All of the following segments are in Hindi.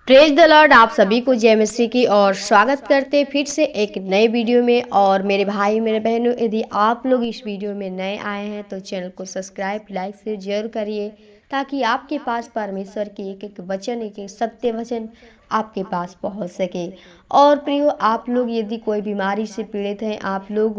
Praise the Lord. आप सभी को जय मसीह की और स्वागत करते हैं फिर से एक नए वीडियो में। और मेरे भाई मेरे बहनों, यदि आप लोग इस वीडियो में नए आए हैं तो चैनल को सब्सक्राइब लाइक से जरूर करिए, ताकि आपके पास परमेश्वर की एक एक वचन, एक एक सत्य वचन आपके पास पहुंच सके। और प्रियो, आप लोग यदि कोई बीमारी से पीड़ित हैं, आप लोग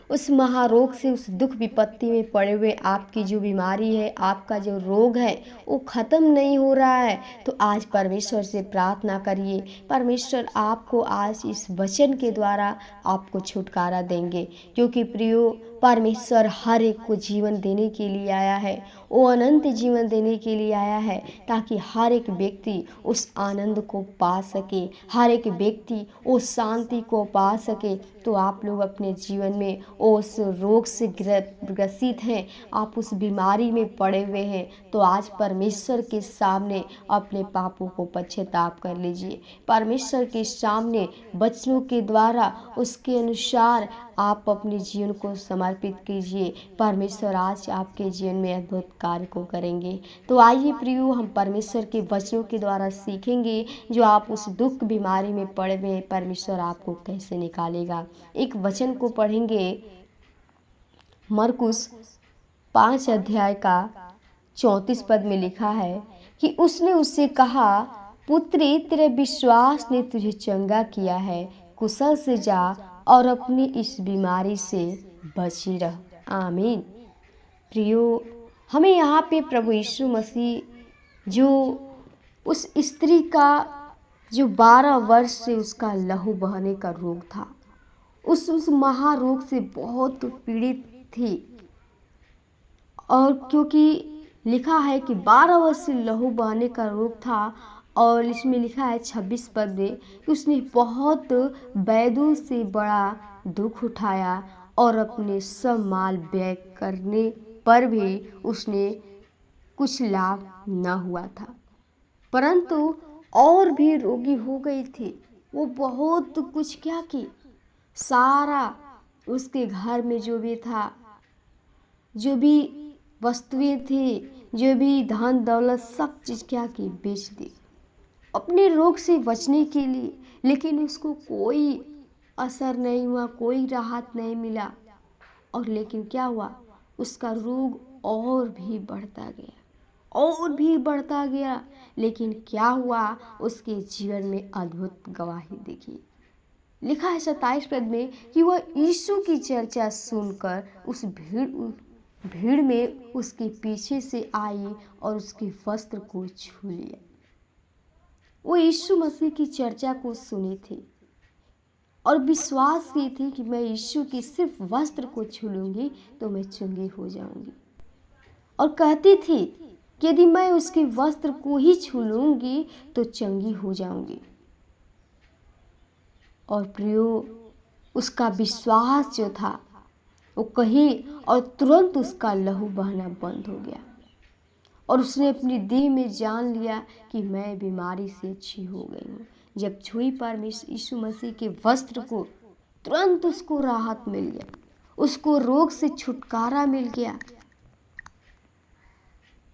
उस महारोग से, उस दुख विपत्ति में पड़े हुए, आपकी जो बीमारी है, आपका जो रोग है वो ख़त्म नहीं हो रहा है, तो आज परमेश्वर से प्रार्थना करिए। परमेश्वर आपको आज इस वचन के द्वारा आपको छुटकारा देंगे, क्योंकि प्रियो, परमेश्वर हर एक को जीवन देने के लिए आया है। वो अनंत जीवन देने के लिए आया है, ताकि हर एक व्यक्ति उस आनंद को पा सके, हर एक व्यक्ति उस शांति को पा सके। तो आप लोग अपने जीवन में उस रोग से ग्रसित हैं, आप उस बीमारी में पड़े हुए हैं, तो आज परमेश्वर के सामने अपने पापों को पश्चाताप कर लीजिए। परमेश्वर के सामने वचनों के द्वारा, उसके अनुसार आप अपने जीवन को समर्पित कीजिए। परमेश्वर आज आपके जीवन में अद्भुत कार्य को करेंगे। तो आइए प्रियो, हम परमेश्वर के वचनों के द्वारा सीखेंगे, जो आप उस दुख बीमारी में पड़े हुए हैं, परमेश्वर आपको कैसे निकालेगा। एक वचन को पढ़ेंगे, मरकुस 5 अध्याय का 34 पद में लिखा है कि उसने उससे कहा, पुत्री, तेरे विश्वास ने तुझे चंगा किया है, कुशल से जा और अपनी इस बीमारी से बची रह। आमीन। प्रियो, हमें यहाँ पे प्रभु यीशु मसीह, जो उस स्त्री का जो 12 वर्ष से उसका लहू बहने का रोग था, उस महारोग से बहुत पीड़ित थी। और क्योंकि लिखा है कि 12 वर्ष से लहू बहने का रोग था, और इसमें लिखा है 26 पद में कि उसने बहुत वैद्यों से बड़ा दुख उठाया, और अपने सब माल व्यय करने पर भी उसने कुछ लाभ न हुआ था। परंतु और भी रोगी हो गई थी। वो बहुत कुछ क्या की, सारा उसके घर में जो भी था, जो भी वस्तुएं थी, जो भी धन दौलत, सब चीज़ क्या की, बेच दी अपने रोग से बचने के लिए। लेकिन उसको कोई असर नहीं हुआ, कोई राहत नहीं मिला। और लेकिन क्या हुआ, उसका रोग और भी बढ़ता गया, और भी बढ़ता गया। लेकिन क्या हुआ, उसके जीवन में अद्भुत गवाही देखी। लिखा है 27 पद में कि वह यीशु की चर्चा सुनकर उस भीड़ में उसके पीछे से आई और उसके वस्त्र को छू लिया। वो यीशु मसीह की चर्चा को सुनी थी और विश्वास की थी कि मैं यीशु की सिर्फ वस्त्र को छू लूंगी तो मैं चंगी हो जाऊंगी। और कहती थी कि यदि मैं उसके वस्त्र को ही छू लूंगी तो चंगी हो जाऊंगी। और प्रियो, उसका विश्वास जो था वो कही, और तुरंत उसका लहू बहना बंद हो गया। और उसने अपनी देह में जान लिया कि मैं बीमारी से अच्छी हो गई हूँ। जब छुई परमेश्वर यीशु मसीह के वस्त्र को, तुरंत उसको राहत मिल गया, उसको रोग से छुटकारा मिल गया।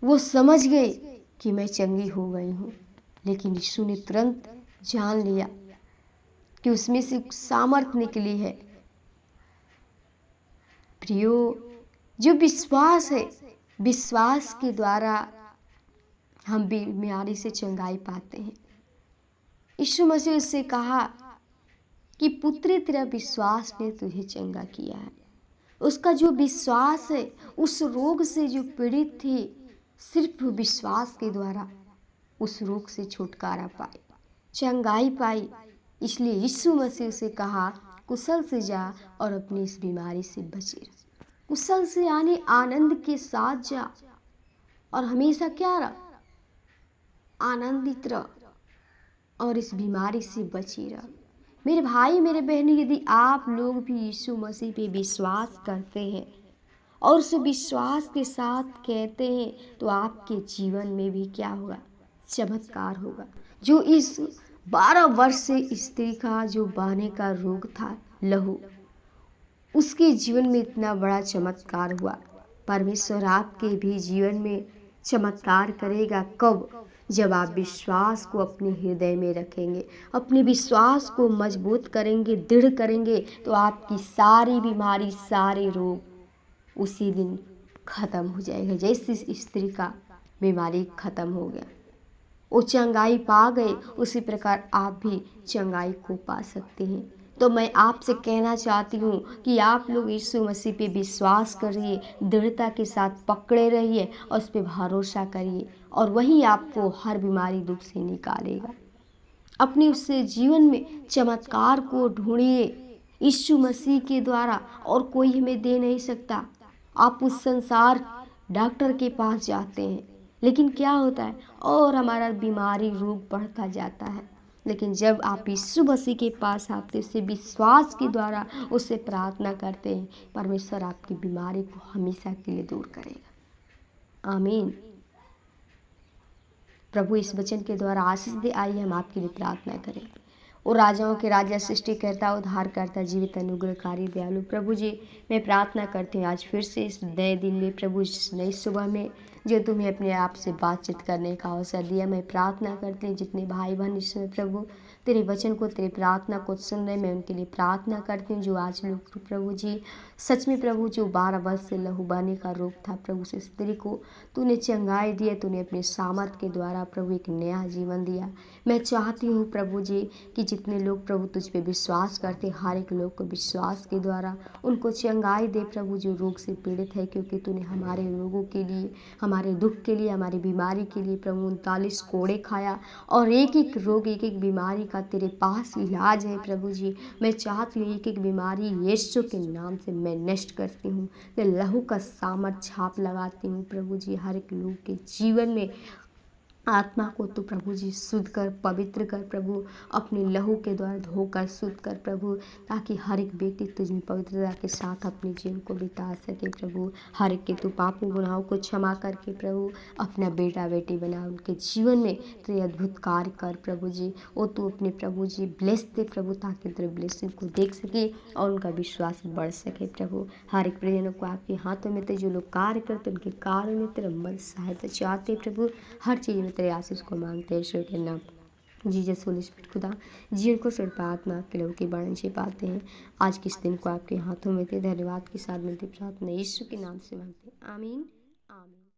वो समझ गई कि मैं चंगी हो गई हूँ। लेकिन यीशु ने तुरंत जान लिया कि उसमें से सामर्थ्य निकली है। प्रियो, जो विश्वास है, विश्वास के द्वारा हम बीमारी से चंगाई पाते हैं। यीशु मसीह उससे कहा कि पुत्री, तेरा विश्वास ने तुझे चंगा किया है। उसका जो विश्वास है, उस रोग से जो पीड़ित थी, सिर्फ विश्वास के द्वारा उस रोग से छुटकारा पाई, चंगाई पाई। इसलिए यीशु मसीह उसे कहा, कुशल से जा और अपनी इस बीमारी से बचे रह। कुशल से यानी आनंद के साथ जा, और हमेशा क्या रह, आनंदित रह, और इस बीमारी से बची रह। मेरे भाई मेरे बहन, यदि आप लोग भी यीशु मसीह पे विश्वास करते हैं और उस विश्वास के साथ कहते हैं, तो आपके जीवन में भी क्या होगा, चमत्कार होगा। जो इस 12 वर्ष से स्त्री का जो बहने का रोग था, लहू, उसके जीवन में इतना बड़ा चमत्कार हुआ। परमेश्वर आपके भी जीवन में चमत्कार करेगा कब? जब आप विश्वास को अपने हृदय में रखेंगे, अपने विश्वास को मजबूत करेंगे, दृढ़ करेंगे, तो आपकी सारी बीमारी, सारे रोग उसी दिन खत्म हो जाएगा। जैसे इस स्त्री का बीमारी खत्म हो गया, वो चंगाई पा गए, उसी प्रकार आप भी चंगाई को पा सकते हैं। तो मैं आपसे कहना चाहती हूँ कि आप लोग यीशु मसीह पे विश्वास करिए, दृढ़ता के साथ पकड़े रहिए और उस पर भरोसा करिए, और वही आपको हर बीमारी दुख से निकालेगा। अपने उससे जीवन में चमत्कार को ढूंढिए, यीशु मसीह के द्वारा और कोई हमें दे नहीं सकता। आप उस संसार डॉक्टर के पास जाते हैं, लेकिन क्या होता है, और हमारा बीमारी रोग बढ़ता जाता है। लेकिन जब आप यीशु मसीह के पास आते हैं, उससे विश्वास के द्वारा उससे प्रार्थना करते हैं, परमेश्वर आपकी बीमारी को हमेशा के लिए दूर करेगा। आमीन। प्रभु इस वचन के द्वारा आशीष दे। आइए हम आपके लिए प्रार्थना करें। और राजाओं के राजा, सृष्टिकर्ता, उद्धारकर्ता, जीवित, अनुग्रहकारी, दयालु प्रभु जी, मैं प्रार्थना करती हूँ आज फिर से इस नए दिन में प्रभु, इस नई सुबह में जो तुम्हें अपने आप से बातचीत करने का अवसर दिया, मैं प्रार्थना करती हूँ जितने भाई बहन इसमें प्रभु तेरे वचन को, तेरे प्रार्थना को सुन रहे, मैं उनके लिए प्रार्थना करती हूँ। जो आज लोग प्रभु जी सच में प्रभु जो 12 वर्ष से लहू बहने का रोग था प्रभु, से स्त्री को तूने चंगाई दिया, तूने अपने सामर्थ के द्वारा प्रभु एक नया जीवन दिया। मैं चाहती हूँ प्रभु जी कि जितने लोग प्रभु तुझ पे विश्वास करते, हर एक लोग को विश्वास के द्वारा उनको चंगाई दे प्रभु, जो रोग से पीड़ित है, क्योंकि तूने हमारे रोगों के लिए, हमारे दुख के लिए, हमारी बीमारी के लिए प्रभु 39 कोड़े खाया, और एक एक रोग, एक एक बीमारी का तेरे पास इलाज है प्रभु जी। मैं चाहती हूँ एक एक बीमारी यीशु के नाम से मैं नष्ट करती हूँ, मैं लहू का सामर्थ छाप लगाती हूँ प्रभु जी। हर एक लोग के जीवन में आत्मा को तो प्रभु जी शुद्ध कर, पवित्र कर प्रभु, अपने लहू के द्वारा धोकर शुद्ध कर प्रभु, ताकि हर एक व्यक्ति तुझ में पवित्रता के साथ अपने जीवन को बिता सके प्रभु। हर एक के तू पापों गुनाहों को क्षमा करके प्रभु अपना बेटा बेटी बना, उनके जीवन में तेरे अद्भुत कार्य कर प्रभु जी। और तू अपने प्रभु जी ब्लेस दे प्रभु, ताकि तेरे ब्लेसिंग को देख सके और उनका विश्वास बढ़ सके प्रभु। हर एक प्रियजनों को आपके हाथों में, जो लोग कार्य करते उनके कार्य में तेरा मदद सहायता चाहते प्रभु, हर चीज़ में तेरे आशीष को मांगते हैं ईश्वर के नाम। जीसस होली स्पिरिट खुदा जीवन को सिर्फ आत्मा के लहू के बाण से पाते हैं। आज के इस दिन को आपके हाथों में थे, धन्यवाद के साथ मिलती प्रार्थना यीशु के नाम से मांगते हैं। आमीन आमीन।